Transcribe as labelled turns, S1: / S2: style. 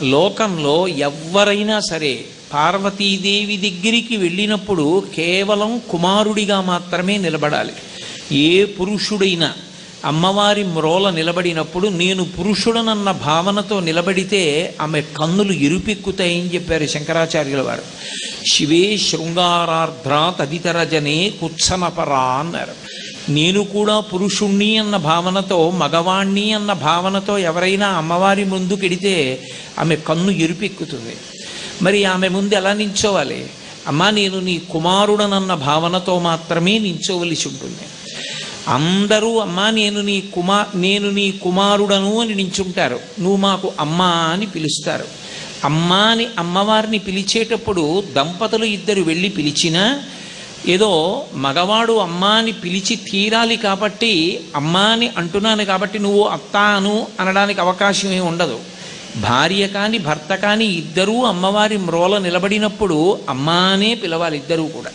S1: లోకంలో ఎవ్వరైనా సరే పార్వతీదేవి దగ్గరికి వెళ్ళినప్పుడు కేవలం కుమారుడిగా మాత్రమే నిలబడాలి. ఏ పురుషుడైనా అమ్మవారి మ్రోల నిలబడినప్పుడు నేను పురుషుడనన్న భావనతో నిలబడితే ఆమె కన్నులు ఎరుపెక్కుతాయని చెప్పారు శంకరాచార్యుల వారు. శివే శృంగారార్ధ్ర తదితరజనే కుత్సనపరా అన్నారు. నేను కూడా పురుషుణ్ణి అన్న భావనతో, మగవాణ్ణి అన్న భావనతో ఎవరైనా అమ్మవారి ముందుకెడితే ఆమె కన్ను ఎరుపెక్కుతుంది. మరి ఆమె ముందు ఎలా నించోవాలి? అమ్మా నేను నీ కుమారుడనన్న భావనతో మాత్రమే నించోవలసి ఉంటుంది. అందరూ అమ్మా నేను నీ కుమారుడను అని నించుంటారు. నువ్వు మాకు అమ్మా అని పిలుస్తారు. అమ్మా అని అమ్మవారిని పిలిచేటప్పుడు దంపతులు ఇద్దరు వెళ్ళి పిలిచినా ఏదో మగవాడు అమ్మా అని పిలిచి తీరాలి కాబట్టి అమ్మా అని అంటున్నాను కాబట్టి నువ్వు అత్తాను అనడానికి అవకాశం ఏమి ఉండదు. భార్య కానీ భర్త కానీ ఇద్దరూ అమ్మవారి మ్రోల నిలబడినప్పుడు అమ్మా అనే పిలవాలి ఇద్దరూ కూడా.